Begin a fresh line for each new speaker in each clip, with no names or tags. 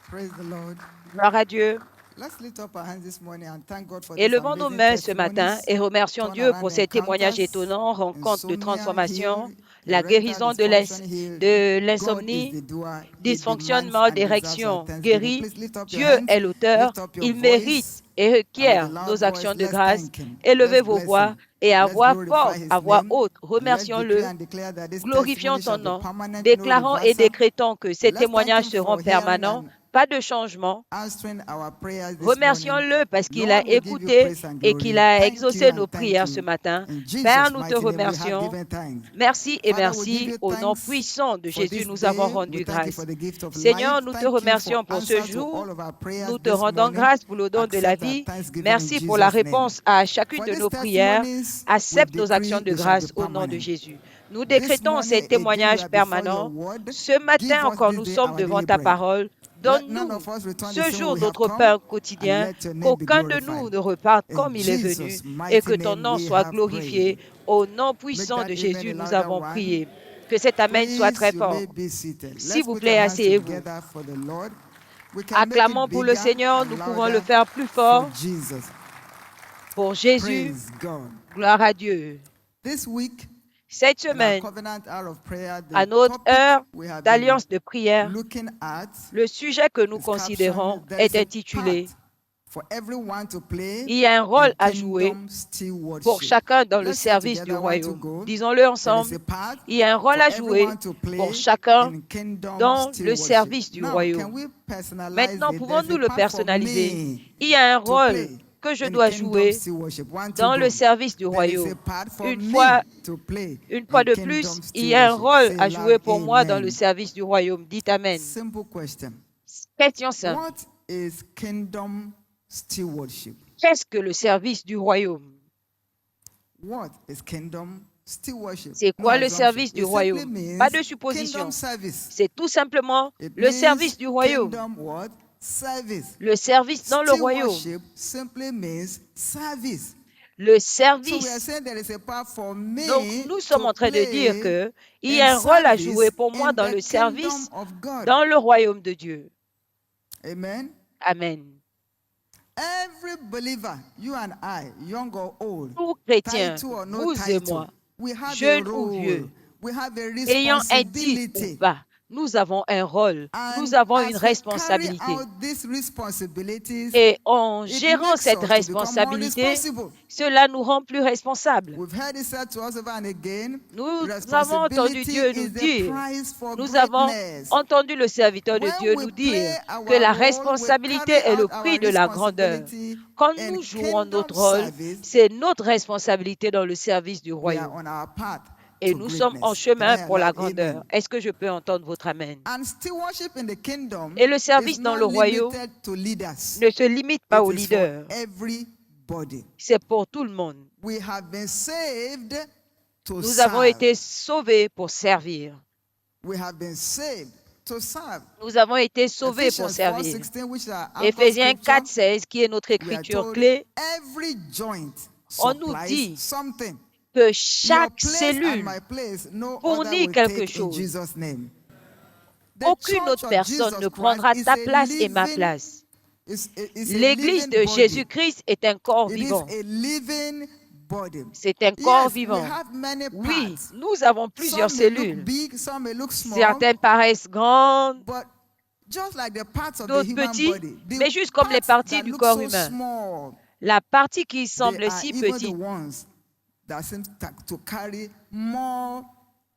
Praise the Lord.
Gloire à Dieu.
Let's lift up our hands this morning and thank God for
Et
this
levons nos
amazing
mains ce matin
testimonies,
et remercions Dieu pour
turnaround
ces témoignages
encounters,
étonnants, rencontres de
insomnia
transformation,
healed,
la
erectile
guérison
dysfunction healed.
de
God is
l'insomnie,
the doer. He demands
dysfonctionnement
and deserves our
d'érection
thanksgiving.
guéri.
Please lift up your
Dieu
hands,
est l'auteur,
lift up your
il mérite
voice,
et
and with a
requiert
loud
nos
voice,
actions de
let's
grâce.
thank Him.
Élevez
Let's
vos
bless
voix
Him.
et à
Let's
voix
glorify
forte,
His
à voix
name,
haute,
and let's decree
remercions-le,
and declare that this
glorifions
testimony
son
shall be
nom,
permanent, no
déclarons et
reversal.
décrétons que ces
And let's thank
témoignages
Him
seront
for hearing
permanents,
and
pas de changement.
answering our prayers this morning.
Remercions-le parce qu'il a
Lord, we give you
écouté
praise and
et qu'il
glory.
a
Thank you
exaucé
and
nos
thank
prières ce
you.
matin.
In
Père,
Jesus'
nous te
mighty name, we have
remercions.
given thanks.
Merci et
Father, we give
merci.
you
Au nom
thanks
puissant de
for
Jésus,
this
nous avons
day. We
rendu
thank you
grâce.
for the gift of life.
Seigneur, nous te
Thank you for
remercions pour ce
answer to
jour.
all of our prayers
Nous te
this
rendons
morning.
grâce pour le don de la
Accept our
vie.
thanksgiving in
Merci pour la
Jesus' name.
réponse à chacune
For
de
these
nos prières.
testimonies, we
Accepte nos actions
decree
de
they shall be
grâce au nom de
permanent.
Jésus. Nous
This
décrétons ces
morning, again, we
témoignages
are before your
permanents.
word.
Ce matin
Give us
encore,
this
nous
day
sommes
our
devant
daily
ta
bread.
parole.
Let none
Donne-nous
of us return the
ce
same
jour
way we have
notre
come,
pain
and
quotidien,
let your name be
qu'aucun de
glorified.
nous ne reparte
In
comme il est venu
Jesus'
et
mighty
que ton
name
nom
we
soit
have
glorifié.
prayed.
Au nom
Make
puissant
that
de
amen a
Jésus, nous
louder
avons
one.
prié. Que cet amen soit très
Please, you may
fort.
be seated.
S'il
Let's
vous
put our
plaît,
hands
asseyez-vous.
together for the Lord. We can make it
Acclamons pour le
bigger
Seigneur,
and
nous pouvons le
louder
faire plus
for
fort.
Jesus.
Pour Jésus,
Praise God.
gloire à Dieu.
This week,
Cette
in our
semaine,
covenant hour of prayer,
à
the
notre
topic
heure
we have been
d'alliance de prière,
looking at
le sujet que nous
is
considérons
captioned, there
est
is a
intitulé
part for everyone to play
Il y a un
in
rôle à jouer
kingdom
pour
stewardship.
chacun dans le
Let's say
service du
together, one to
royaume.
go.
Disons-le
There is
ensemble.
a part
Il y a un rôle
for
à jouer
everyone to
pour
play
chacun
in kingdom
dans le
stewardship.
service du
Now, can
royaume.
we personalize
Maintenant,
it? There's
pouvons-nous
a
le
part for
personnaliser?
me
Il y a un
to
rôle
play
que je
in
dois
kingdom
jouer
stewardship. One to
dans
go.
le service du
There is a
royaume.
part for
Une
me
fois,
to play
une fois
in
de
kingdom
plus, il y a un
stewardship.
rôle
Say
à jouer
loud,
pour moi dans le
amen.
service du royaume. Dites Amen.
Simple question.
Question simple.
What is kingdom stewardship?
Qu'est-ce que le service du royaume?
What is kingdom stewardship?
C'est
No
quoi le
assumption.
service du
It simply
royaume?
means
Pas de
kingdom
supposition.
service.
C'est tout simplement
It
le
means
service du royaume.
kingdom what? Service.
Le service dans le royaume.
Stewardship simply means service.
Le
So we are
service.
saying there is a part for me
Donc, nous sommes
to
en train de dire
play
que il y
in
a un rôle à
service
jouer pour moi
in
dans
the
le
kingdom
service
of God.
dans le royaume de Dieu.
Amen.
Amen.
Every believer, you and I, young or old,
Tout chrétien,
title or no
vous et
title,
moi,
we have a
jeunes ou
role,
vieux,
we have a
ayant un titre ou
responsibility.
pas, nous avons un rôle, nous
And
avons une
as we carry
responsabilité.
out these responsibilités,
Et en
it
gérant
makes
cette
us to become more
responsabilité,
responsible.
cela nous rend plus responsables.
We've heard it said to us over and again,
Nous avons entendu
responsibility
Dieu nous
is the
dire,
price for
nous avons
greatness.
entendu le serviteur de
When
Dieu
we
nous dire
play
que la
our role, we
responsabilité
carry
est le
out our
prix de la grandeur.
responsibility
Quand
in
nous jouons
kingdom
notre rôle,
service.
c'est notre responsabilité dans le service du
We are
royaume.
on our path
Et
to
nous sommes en
greatness. Can I
chemin
hear
pour la
loud
grandeur.
amen?
Est-ce que je peux entendre votre Amen?
And stewardship in the kingdom
Et le
is
service dans
not
le royaume
limited to leaders.
ne se limite pas aux
It is for
leaders.
everybody.
C'est pour tout le monde.
We have been saved to
Nous avons
serve.
été sauvés pour servir.
We have been saved to serve.
Nous avons été sauvés pour
Ephesians 4,
servir.
16, which is our anchor
Éphésiens
scripture,
4,16, qui est notre
we are
écriture
told
clé,
every joint
on nous
supplies
dit
something.
que
Your
chaque
place and
cellule
my place, no other
fournit
will
quelque
take in
chose.
Jesus' name. The
Aucune
church
autre
of
personne
Jesus
ne
Christ
prendra
is
ta
a
place et ma
living-
place.
is a
L'Église
living
de
body.
Jésus-Christ est un corps
It is
vivant.
a living body.
C'est un corps
Yes, we
vivant.
have many
Oui,
parts.
nous avons plusieurs
Some may look
cellules.
big, some may look small,
Certaines paraissent grandes,
but just like the parts of the
d'autres
human
petites,
body, the
mais juste comme les
parts
parties
that
du
look
corps
so
humain.
small,
La partie qui
they
semble
are
si
even the
petite
ones that seem to carry more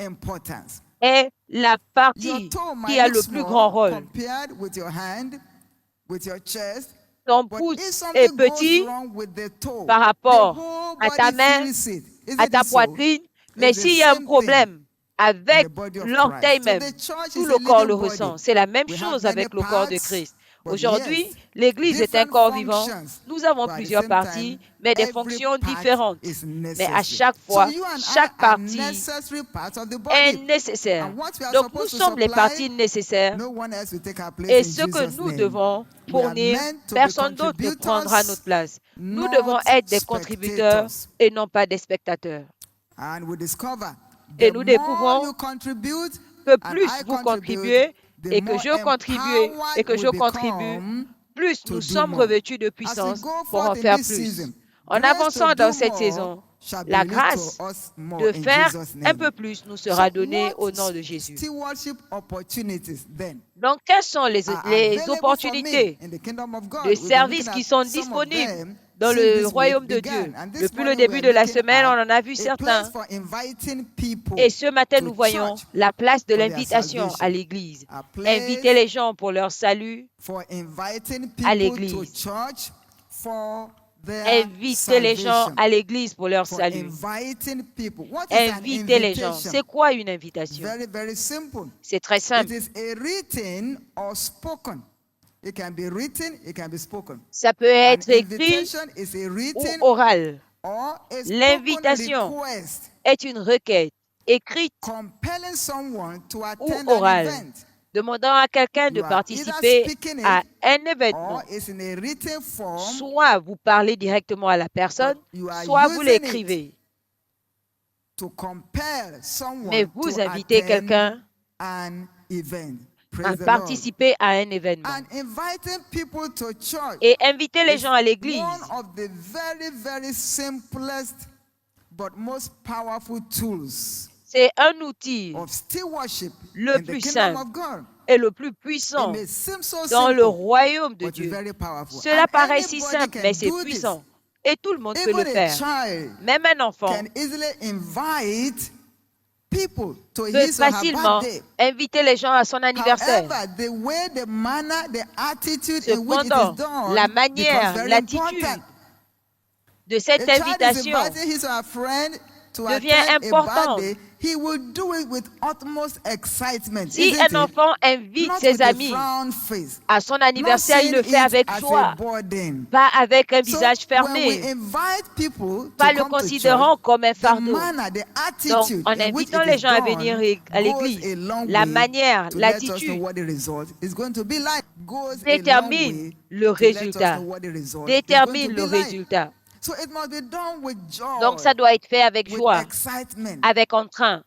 importance.
est la
Your
partie
toe
qui
might
a
look
le plus grand
small
rôle.
compared with your hand, with your chest,
Ton
but
pouce
if
est
something
petit
goes wrong with the toe,
par
the
rapport
whole
à ta
body
main,
feels it. Isn't
à ta
it so?
poitrine, mais
It's the
s'il y a un
same thing
problème
in
avec
the body of
l'orteil
Christ. So
même,
the church
tout
is
le
a
corps le
living body.
ressent. C'est la même
We have
chose
many
avec le corps de
parts,
Christ.
but
Aujourd'hui,
yes,
l'Église est un
different
corps vivant.
functions,
Nous avons
but at the
plusieurs
same
parties,
time,
mais des
every
fonctions
part
différentes.
is
Mais à
necessary.
chaque
So
fois,
you and
chaque
I are
partie
necessary parts of the
est
body.
nécessaire.
And what we are
Donc, nous
supposed to
sommes les
supply,
parties nécessaires.
no one else will take our place
Et
in
ce que
Jesus'
nous
name.
devons
We are
fournir,
meant to be
personne d'autre ne prendra notre
contributors,
place. Nous
not
devons être des contributeurs
spectators.
et non pas des spectateurs.
And we discover
Et
the
nous
more
découvrons
you contribute
que
and
plus
I
vous
contribute,
contribuez
the
et que
more
je contribue et que
empowered
je
we
contribue,
become
plus
to
nous
do
sommes
more.
revêtus de
As we
puissance
go
pour en
forth in
faire
this
plus.
season,
En
grace
avançant
to
dans
do
cette
more
saison,
shall be
la
released
grâce
to us more
de
in
faire
Jesus'
un
name.
peu plus nous
So
sera donnée
what
au nom de Jésus.
stewardship opportunities then
Donc, quelles sont les
are available for me
opportunités
in the kingdom of God?
de
We've been
services
looking
qui
at
sont
some of
disponibles
them
dans
since
le
this week
royaume de
began.
Dieu?
And this
Depuis le
morning we
début
are
de la
looking
semaine, on
at
en a vu
a
certains.
place for inviting people
Et ce matin,
to
nous voyons
church
la place de
for their
l'invitation à
salvation.
l'Église.
A
Inviter
place
les gens pour leur salut
for inviting
à
people to
l'Église.
church for their
Inviter les gens
salvation.
à l'Église pour leur
For
salut.
inviting people. What is an
Inviter les gens.
invitation?
C'est quoi une invitation?
Very, very simple.
C'est très
It
simple.
is a written or spoken. It can be written, it can be spoken.
Ça peut
An
être écrit
invitation is a
ou
written
oral.
or a spoken
L'invitation
request
est une requête écrite
compelling someone to
ou
attend an
orale,
event.
demandant à quelqu'un de
You are either
participer
speaking
à
it
un événement.
or it's in a written form,
Soit vous parlez directement à la
but
personne,
you are
soit vous
using it
l'écrivez.
to compel
Mais
someone
vous
to
invitez
attend
quelqu'un
an event.
à
Praise the Lord.
participer à un événement.
And inviting people to church
Et inviter les
is
gens à l'église,
one of the very, very simplest but most powerful tools
c'est un outil
of stewardship
le
in the
plus
kingdom
simple
of God.
et le plus
It
puissant
may seem so
dans le
simple,
royaume de
but it's
Dieu.
very powerful.
Cela
And
paraît si
anybody
simple,
can
mais c'est
do this.
puissant. Et tout le monde peut le
Even a
faire.
child
Même un enfant
can easily invite people to
peut
his or her
facilement
birthday.
inviter les gens à son anniversaire.
However, the way, the manner, the attitude in which it
Cependant,
is done
la
becomes
manière,
very
l'attitude
important.
de
A
cette
child is
invitation
inviting his or her friend to
devient
attend a
importante.
birthday. He will do it with utmost excitement,
Si
isn't
un
it?
enfant invite
Not
ses
with a
amis
frown face.
à son
Not
anniversaire, il
seeing
le fait
it
avec
as a
joie,
burden.
pas avec un
So
visage
when we
fermé,
invite people
pas
to
le
come to
considérant
church,
comme un
the
fardeau.
manner, the
Donc,
attitude
en
in which
invitant
it
les
is
gens à venir
done
à
goes
l'église,
a long
la
way
manière,
to let us know
l'attitude
what the result is going to be like. Goes a long
détermine
way
le
to let us
résultat.
know what the result is going
Détermine
to
le
be like.
résultat.
So it must be done with joy,
Donc, ça doit être fait avec
with
joie,
excitement.
avec entrain.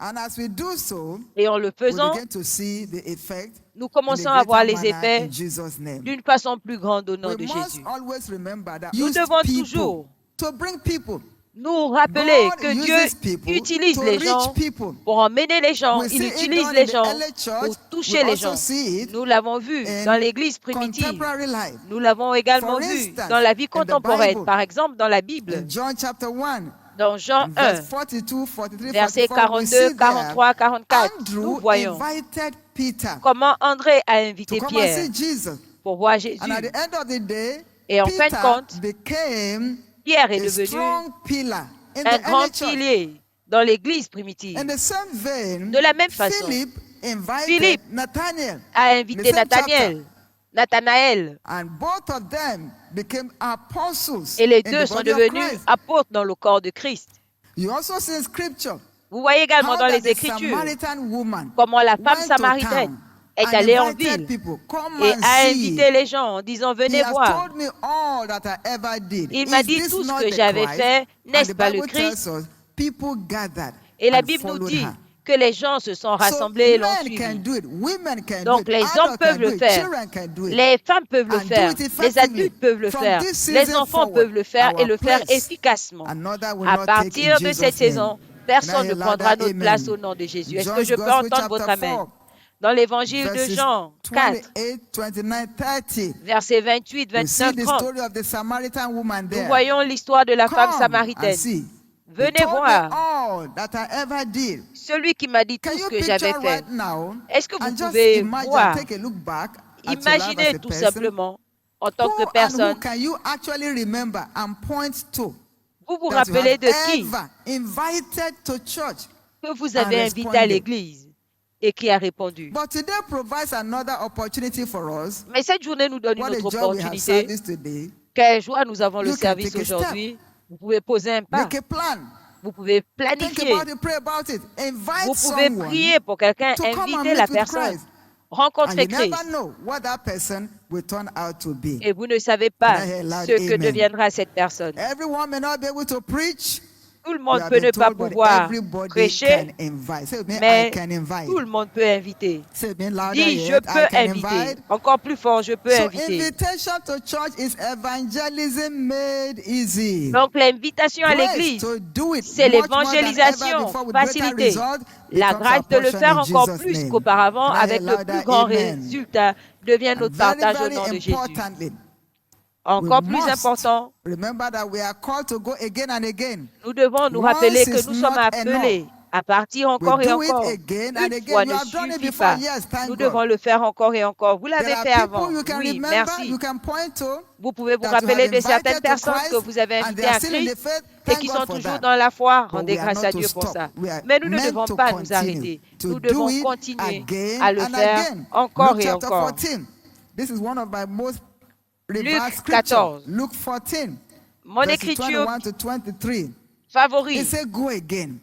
And as we do so,
Et en le
we
faisant,
begin to see the effect
nous
in a
commençons à voir
greater
les
manner
effets
in Jesus' name.
d'une façon plus grande au nom
We
de
must
Jésus.
always remember that
Nous
use
devons
people
toujours
to bring people.
nous rappeler
God
que
uses
Dieu
people
utilise
to
les
reach
gens
people.
pour emmener les gens.
We
Il
see it
utilise
done
les
in the
gens
early church.
pour
We
toucher les
also
gens.
see it
Nous l'avons vu
in
dans l'Église primitive.
contemporary life.
Nous l'avons également
For
vu
instance,
dans la vie
in the
contemporaine.
Bible,
Par exemple, dans la Bible,
In John chapter 1,
dans Jean
in verse
1,
42, 43,
versets
44, we
42,
see there
43, 44, nous
Andrew
voyons
invited Peter
comment André a
to
invité
come and
Pierre
see Jesus.
pour voir Jésus.
And at the end of the day,
Et en fin de
Peter
compte,
became
Pierre est
a
devenu
strong pillar in
un
the
grand
early church.
pilier dans l'Église primitive.
In the same vein,
De la même façon,
Philip invited
Philippe
Nathanael.
a
In
invité
the same
Nathanaël, Nathanaël,
And both of them became apostles
et les
in
deux
the
sont
body of
devenus
Christ.
apôtres dans le corps de Christ.
You also see in scripture
Vous voyez également
how
dans
that
les
the
Écritures
Samaritan woman
comment la femme
went to
samaritaine
town
est
and
allée en
invited
ville
people, come
et
and
a
see.
invité les gens en disant
He
venez
has
voir.
told me all that I ever did.
Il m'a
Is
dit
this
tout ce
not
que
the
j'avais
Christ?
fait,
And
n'est-ce
the
pas le
Bible
Christ?
tells us people gathered
Et la
and
Bible nous
followed
dit
her.
que les gens se sont
So
rassemblés et l'ont
men
suivi.
can do it, women can do
Donc
it,
les
adults
hommes peuvent
can do
le
it,
faire,
children can do it.
les femmes peuvent le
And do
faire,
it
les
effectively.
adultes peuvent le
From
faire,
this
les
season
enfants
forward,
peuvent le faire et
our
le faire
place,
efficacement.
another will
À
not take in
partir de cette
Jesus' name.
saison,
Can I
personne
hear
ne prendra
louder?
notre place
Amen.
au nom de Jésus. Est-ce que
John's
je peux
Gospel,
entendre votre
chapter
amen?
4,
Dans l'évangile de
verses
Jean 4,
28, 29, 30.
versets 28,
We see
29,
the
30,
story of the Samaritan woman
nous
there.
voyons l'histoire de la femme
Come and
samaritaine.
see. He
Venez
told me
voir
all that I ever did.
celui qui m'a dit tout
Can
ce
you
que j'avais
picture
fait.
right now
Est-ce que vous
and just
pouvez
imagine,
voir,
take a look back at your life as
imaginez
a
tout
person?
simplement en tant que
Who and who
personne,
can you actually remember and point to
vous vous
that you
rappelez
have
de qui
ever invited to church?
que vous
and
avez invité à
responded?
l'église et qui a répondu.
But today provides another opportunity for us.
Mais cette journée nous donne une
What a
autre
joy we have
opportunité.
service today.
Quelle joie nous avons le
You can
service
take a step.
aujourd'hui. Vous pouvez poser un pas.
Make a plan.
Vous pouvez
Think
planifier.
about it, pray about it. Invite
Vous pouvez
someone
prier pour quelqu'un,
to come and
inviter
meet
la
with
personne,
Christ. And
rencontrer
you never
Christ.
know what that person will turn out to be.
Et vous ne savez pas
Can I hear loud
ce que
amen?
deviendra cette personne.
Everyone may not be able to preach.
Tout le
You
monde
have
peut
been
ne pas
told, but
pouvoir
everybody
prêcher,
can invite. Say with me, I
mais
can invite.
tout le monde peut inviter.
Say it louder
Dis, je
yet, I
peux
can
inviter.
invite.
Encore plus fort, je peux
So
inviter.
invitation to church is evangelism made easy.
Donc, l'invitation à
Grace
l'église,
to do it
c'est
much more than ever
l'évangélisation
before with greater
facilitée.
result
La
becomes
grâce
our
de le
portion
faire
in
encore
Jesus'
plus
name.
qu'auparavant
Can I
avec
hear
le
louder?
plus grand
Amen.
résultat devient
And
notre
very,
partage au
very
nom de Jésus.
importantly,
Encore
we
plus
must
important,
remember that we are called to go again and again.
nous devons nous
Once
rappeler que
is
nous sommes
not
appelés à partir
We
encore et
do it
encore.
again and
Une
again.
fois
You
ne
have done it
suffit
before,
pas.
yes, thank
Nous
God.
devons le faire encore et encore. Vous
There
l'avez
are
fait
people
avant.
you can
Oui,
remember,
merci.
you can point to
Vous pouvez vous
that you have
rappeler de certaines
invited to
personnes que
Christ
vous avez
and they
invitées
are
à
still in the
Christ
faith.
et
Thank
qui
God
sont
for
toujours
that.
dans la foi.
But
Rendez
we are
grâce
not
à
to
Dieu pour
stop.
ça.
We are
Mais nous ne
meant
devons
to
pas nous
continue
arrêter.
to
Nous
do
devons
it
continuer
again
à le
and
faire
again.
encore
Luke
et
chapter
encore.
14. This is one of my most
Luc
revered scriptures.
14.
Luke 14,
Mon
verses
écriture
21 to 23. It
favorite,
says, go again.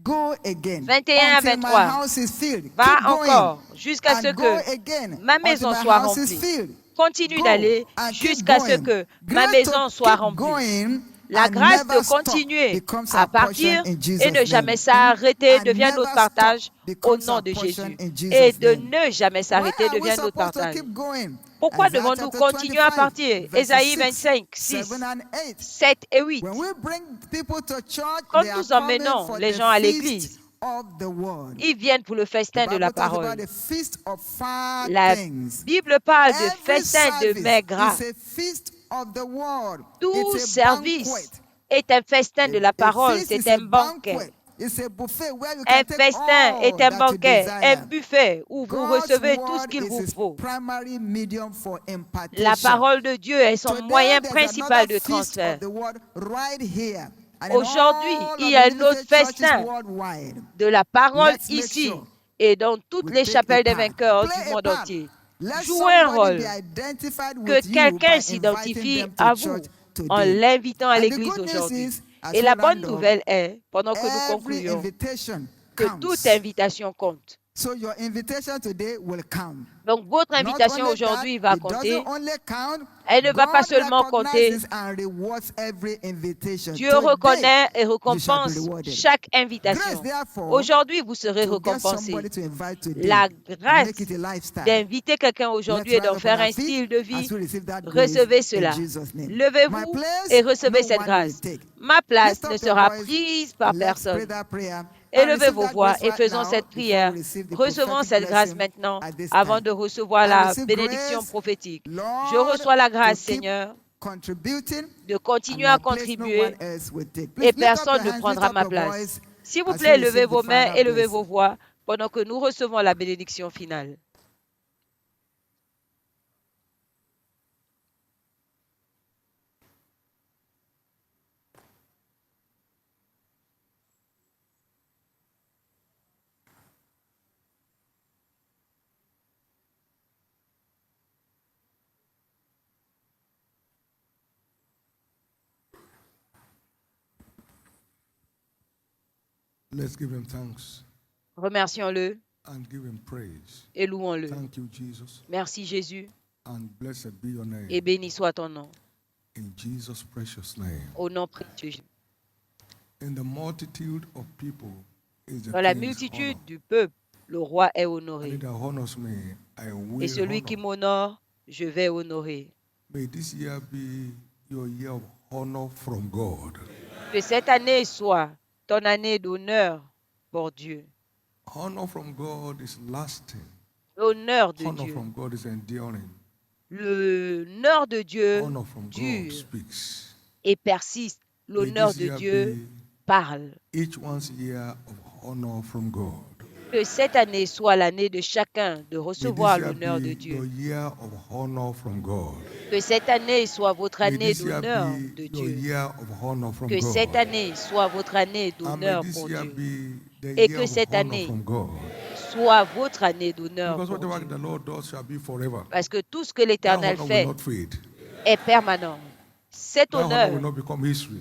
Go again
21 à
until my
23.
house is filled.
Va
Keep going
encore jusqu'à ce
and go
que
again
ma
until
maison
my
soit
house is
remplie.
filled.
Continue
Go
d'aller
and keep
jusqu'à ce
going.
que ma
Grace
maison
to
soit
keep
remplie.
going
La
and
grâce
never
de
stop
continuer
becomes
à
our portion
partir
in
et
Jesus'
ne jamais
name.
s'arrêter
And
devient
never
notre
stop
partage au
becomes
nom
our
de
portion
Jésus.
in
Et
Jesus'
de
name.
ne jamais
Why
s'arrêter
are we
devient notre
supposed to
partage.
keep going?
Pourquoi
Isaiah
devons-nous
chapter
continuer à
25,
partir?
verses
Ésaïe
6,
25, 6,
7 and 8.
7 et 8.
When we bring people to church,
Quand
they are
nous
coming
emmenons
for
les
the
gens à
feast
l'église,
of the word.
ils viennent pour le
The
festin de la
Bible talks about
parole.
the feast of far
La
things.
Bible parle de
Every
festin de
service
mets gras.
is a feast of the word.
Tout
It's a
service
banquet.
est un festin de la
A
parole,
feast
c'est
is a
un banquet.
banquet. It's a buffet where you
Un
can take
festin
all
est un
that you
banquet, un
desire.
buffet où vous
God's
recevez tout ce
word
qu'il
is
vous
his
faut.
primary medium for
La
impartation.
parole de Dieu est son
Today,
moyen
there's
principal
another
de
feast
transfert.
of the word right here. And in
Aujourd'hui,
all
il
of
y a
the
un autre
limited churches
festin
worldwide,
de la parole
let's make
ici
sure
et dans toutes
we
les
take a
chapelles des
part.
vainqueurs du
Play a
monde
part.
entier.
Let
Jouez un
somebody be
rôle,
identified
que
with you
quelqu'un
by
s'identifie
inviting them
à
to
vous
church
en
today.
l'invitant à
And the
l'église
good news
aujourd'hui.
is, as
Et
we
la bonne
round up,
nouvelle est, pendant que nous
every
concluons,
invitation
que
counts.
toute invitation compte.
So your invitation today will count.
Donc votre
Not
invitation
only
aujourd'hui
that,
va
it
compter.
doesn't only count,
Elle ne va pas
God
seulement compter.
recognizes and rewards every invitation.
Dieu
Today,
reconnaît et
you shall be
récompense
rewarded.
chaque
Grace,
invitation.
therefore,
Aujourd'hui, vous serez
to get
récompensés.
somebody to invite today
La
and
grâce
make it a lifestyle.
d'inviter quelqu'un aujourd'hui et
Let's
d'en
rise up
faire
on our
un
feet
style de vie,
as we receive that grace
recevez
in
cela.
Jesus' name. My
Levez-vous
place,
et recevez
no
cette
one
grâce.
will take.
Ma place
Lift up
ne
your
sera
voice.
prise par
Let's pray
personne.
that prayer.
Élevez
Receive
vos
that
voix
grace
et
right
faisons
now
cette
before
prière.
we receive the
Recevons
prophetic
cette grâce
blessing
maintenant
at this
avant
time.
de recevoir
I
la
receive
bénédiction
grace,
prophétique.
Lord,
Je reçois la
to
grâce,
keep
Seigneur,
contributing
de
and
continuer
my
à
place no
contribuer
one else will take.
et
Please lift up your
personne ne
hands, lift
prendra
up
ma
your
place.
voice
S'il vous
as
plaît,
you
levez
receive
vos
the
mains,
final
élevez
blessing.
vos voix pendant que nous recevons la bénédiction finale.
Let's give him thanks
Remercions-le
and give him praise.
et louons-le.
Thank you, Jesus,
Merci Jésus
and blessed be your name.
et béni soit ton nom.
In Jesus' precious name.
Au nom précieux.
In the multitude of people is the
Dans la
king's
multitude
honor.
du peuple, le roi est
And
honoré.
he that honors me, I will
Et celui qui
honor.
m'honore, je vais honorer.
May this year be your year of honor from God.
Que cette année soit ton année d'honneur pour Dieu.
Honor from God is lasting.
L'honneur de
Honor
Dieu.
from God is enduring.
L'honneur de Dieu
Honor from God
dure
speaks.
et persiste.
May
L'honneur
this
de
year
Dieu
be
parle.
each one's year of honor from God.
Que cette année soit l'année de chacun de
May
recevoir
this year
l'honneur de
be
Dieu.
your year of honor from God.
Que cette année soit votre
May
année
this year
d'honneur
be
de
your
Dieu.
year of honor from
Que cette
God.
année soit votre année
And may
d'honneur
this
pour
year
Dieu.
be the
Et
year
que
of
cette
honor
année
from God.
soit votre année d'honneur
Because
pour
whatever
Dieu.
the Lord does shall be forever.
Parce que tout ce que
That
l'Éternel
honor will
fait
not fade.
est permanent. Cet
That honor will
honneur
not become history.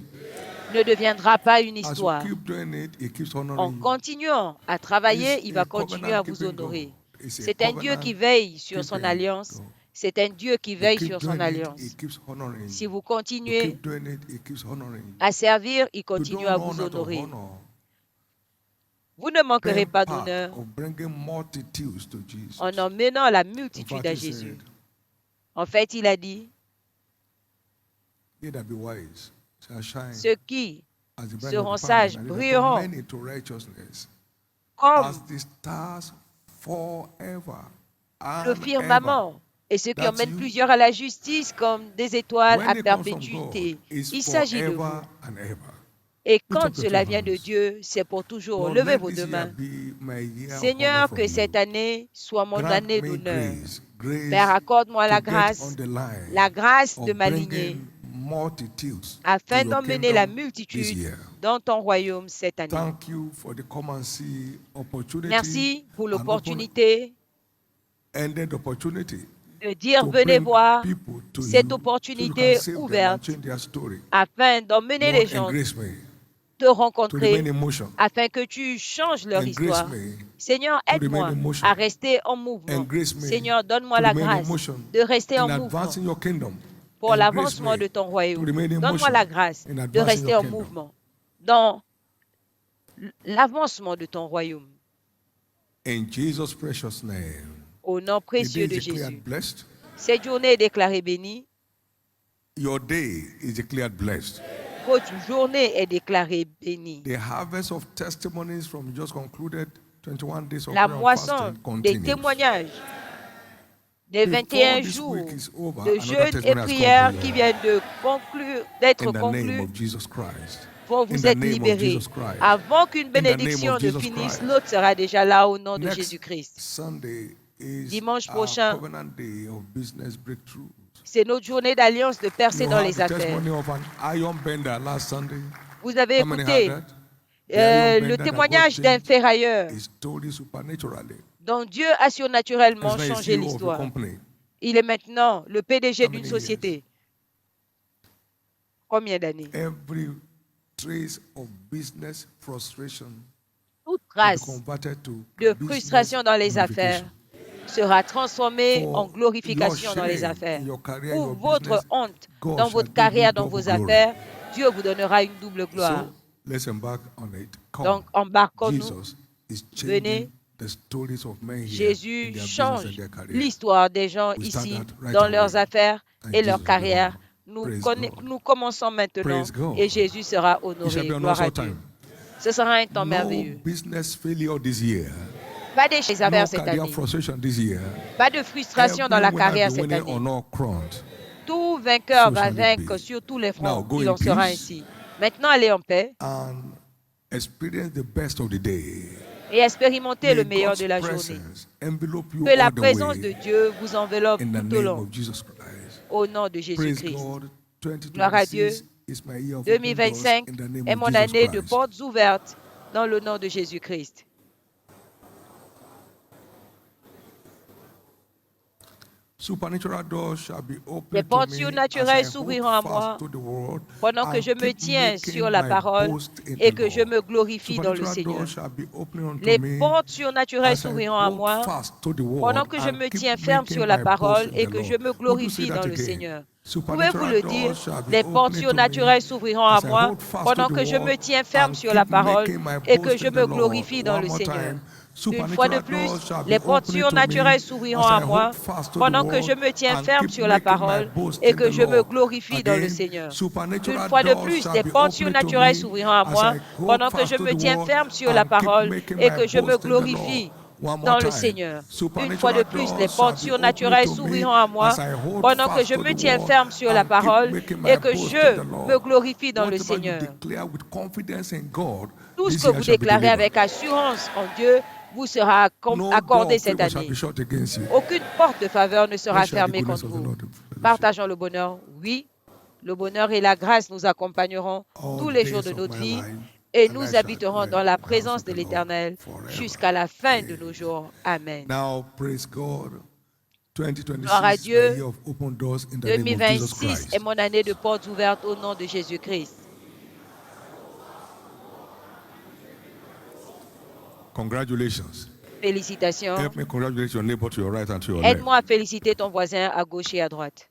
ne deviendra pas une
As you
histoire.
keep doing it, He keeps
En
honoring you.
continuant à travailler,
He's
il
a
va continuer à vous
covenant-keeping
honorer.
God. He's a
C'est un Dieu qui veille sur son
covenant-keeping
alliance
God.
C'est un Dieu qui
You
veille
keep
sur son
doing it,
alliance.
He keeps honoring
Si
you.
vous
You
continuez
keep doing it, He keeps honoring you.
à servir, il
You
continue
don't
à
run
vous
out of
honorer.
honor.
Vous ne manquerez
Being
pas
part
d'honneur
of bringing multitudes to Jesus.
en emmenant la
In
multitude
fact,
à
He
Jésus.
said,
En fait, il a dit,
"Ye that be wise shall shine
ceux qui
as the bright
seront
of the
sages
firmament, and turn
brilleront
many to righteousness,
comme
as the stars forever
le
and ever."
firmament, et ceux qui
That's
emmènent
you.
plusieurs à la justice comme des étoiles à
When it comes from God,
perpétuité.
it's
Il s'agit de vous.
forever and ever.
Et
Lift
quand
up your
cela
two
vient de
hands.
Dieu, c'est pour toujours.
Lord,
Levez
let
vos
this
deux
year
mains.
be my year of honor
Seigneur,
from
que
you.
cette année soit mon
Grant
année
me
d'honneur.
grace, grace
Père, accorde-moi la
to get on
grâce,
the line
la grâce de
of
m'aligner
bringing multitudes to
afin
your
d'emmener la
kingdom this
multitude
year.
dans ton royaume cette année.
Thank you for the come and see opportunity
Merci pour
and
l'opportunité
open-ended opportunity
de dire
to
venez
bring
voir
people to
cette
you so you can
opportunité
save them and
ouverte
change their story.
afin d'emmener les
Lord,
gens
embrace me
te
to
rencontrer,
remain in motion.
afin que tu changes leur
Embrace
histoire.
me
Seigneur,
to remain
aide-moi
in motion.
à rester en mouvement.
Embrace me
Seigneur, donne-moi
to
la
remain in
grâce
motion
de rester en
in
mouvement
advancing your kingdom.
pour
Embrace
l'avancement
me
de ton
to
royaume.
remain in
Donne-moi
motion
la grâce
in
de
advancing
rester
your
en
kingdom.
mouvement dans l'avancement de ton royaume.
In Jesus' precious name.
Au nom
The day
précieux
is
de
declared
Jésus.
blessed.
Cette journée est déclarée bénie.
Your day is declared blessed.
Votre journée est déclarée bénie.
The harvest of testimonies from just concluded 21 days of
La
prayer and
moisson
fasting
des
continues.
témoignages des
Before
21
this
jours
week is over,
de
another
jeûne et
testimony has come
prières
to
qui
you.
viennent de conclure, d'être
In the name
conclus
of Jesus Christ.
vont
In
vous
the
être
name of
libérés.
Jesus Christ.
Avant qu'une
In the name
bénédiction
of
ne
Jesus
finisse,
Christ.
l'autre sera déjà là au nom de
Next
Jésus-Christ.
Sunday is
Dimanche
our
prochain,
covenant day of business breakthrough.
c'est notre journée d'alliance de percer
You
dans
heard
les
the
affaires.
testimony of an iron bender last Sunday.
Vous avez
How many heard
écouté
that? The iron
le
bender that God
témoignage d'un
changed
ferrailleur
his story supernaturally.
dont Dieu a surnaturellement
He's now a
changé
CEO of a
l'histoire.
company.
Il est maintenant le PDG
How
d'une
many years?
société. Combien d'années?
Every trace of business frustration
Toute
will be
trace
converted to
de
business
frustration dans les affaires
glorification.
sera transformée en
For
glorification
your
dans les
shame
affaires.
in your career,
Pour
your
votre
business,
honte
God
dans
shall
votre
give
carrière,
you
dans
double
vos
glory.
affaires, Dieu vous donnera une double gloire.
So let's embark on it. Come.
Donc, embarquons-nous.
Jesus is
Venez.
changing the stories of men here
Jésus
in their business
change
and their career.
l'histoire des gens
We start
ici
that right
dans
away.
leurs affaires
And
et leur
Jesus will be
carrière.
honored.
Nous,
Praise
conna-
God.
nous commençons maintenant
Praise God.
et Jésus sera
It shall
honoré.
be an
Gloire à
awesome
Dieu.
time.
Ce sera un temps
No
merveilleux.
business failure this year.
Pas d'échecs
No
affaires cette
career
année.
frustration this year.
Pas de frustration dans la
Every winner
carrière
be
cette
winning
année.
on all fronts.
Tout vainqueur
So
va
shall it
vaincre
be.
sur tous les
Now
fronts.
go
Il
in
en sera
peace.
ainsi. Maintenant, allez en paix
And experience the best of the day.
et expérimentez le
May
meilleur
God's
de la journée.
presence envelope you
Que la
all the
présence de
way
Dieu vous enveloppe
in the
tout au
name
long.
of Jesus Christ.
Au nom de
Praise
Jésus-Christ.
God.
Gloire à Dieu.
2026 is my year of open doors
2025
in the name
est
of
mon
Jesus
année de
Christ.
portes ouvertes dans le nom de Jésus-Christ.
Supernatural doors shall be
Les
opened to
portes
me
surnaturelles
as I hold
s'ouvriront à moi
fast to the word
pendant que
and
je me
keep
tiens
making
sur la
my
parole
boast in
et
the
que je
Lord.
me glorifie dans le
Supernatural
Seigneur.
doors shall be opening unto
Les
me
portes surnaturelles
as I
s'ouvriront à
hold
moi
fast to the word
pendant que je
and
me
keep
tiens ferme
making
sur la
my boast
parole
in
et
the
que je
Lord.
me
Would you say
glorifie
that
dans le
again?
Seigneur. Pouvez-vous
Supernatural
le dire?
doors shall be
Les portes
opening to
surnaturelles
me
s'ouvriront à
as I
moi
hold fast to
pendant
the
que je me
word
tiens ferme
and
sur la
keep
parole
making my
et que
boast
je
in
me
the Lord.
glorifie dans
One
le
more
Seigneur.
time.
Une fois de
Supernatural
plus,
doors shall be
les portes
opening to me
surnaturelles s'ouvriront
as
à
I
moi
hold fast to the
pendant que je
word
me tiens
and
ferme
keep
sur la
making my
parole
boast
et
in
que
the
je me
Lord.
glorifie dans le
Again,
Seigneur. Une
supernatural
fois de
doors
plus,
shall
les
be
portes
opening to
surnaturelles
me
s'ouvriront à
as
moi
I hold
pendant que
fast
je
to
me
the
tiens
word
ferme sur la
and keep
parole
making
et
my
que je me
boast in the Lord.
glorifie
One more
dans le
time.
Seigneur. Une fois de
Supernatural
plus, les
doors
portes
shall be opening
surnaturelles
to me
s'ouvriront à moi
as I hold
pendant que
fast
je
to
me
the
tiens
word
ferme sur la
and keep
parole
making my
et que
boast in
je
the
me
Lord.
glorifie dans le
Whatever you
Seigneur.
declare with confidence in God,
Tout ce
this
que
year
vous
shall be
déclarez
delivered.
avec assurance en Dieu vous sera
No door
accordé
of
cette
favor shall be
année.
shut against you.
Aucune porte de faveur ne sera
Let's share the
fermée
goodness
contre
of the
vous.
Lord in fellowship.
Partageons le bonheur. Oui, le bonheur et la grâce nous accompagneront
All
tous
the
les jours
days
de
of
notre
my
vie
life,
et
and I
nous
shall
habiterons
dwell
dans la
in the house
présence
of
de
the Lord
l'Éternel
forever.
jusqu'à la fin de
Amen.
nos jours. Amen.
Now, praise God.
Gloire à
2026 is my
Dieu.
year of open doors in the name of Jesus
2026 est
Christ.
mon année de portes ouvertes au nom de Jésus-Christ.
Congratulations.
Félicitations.
Help me congratulate your neighbor to your right and to your left.
Aide-moi à féliciter ton voisin à gauche et à droite.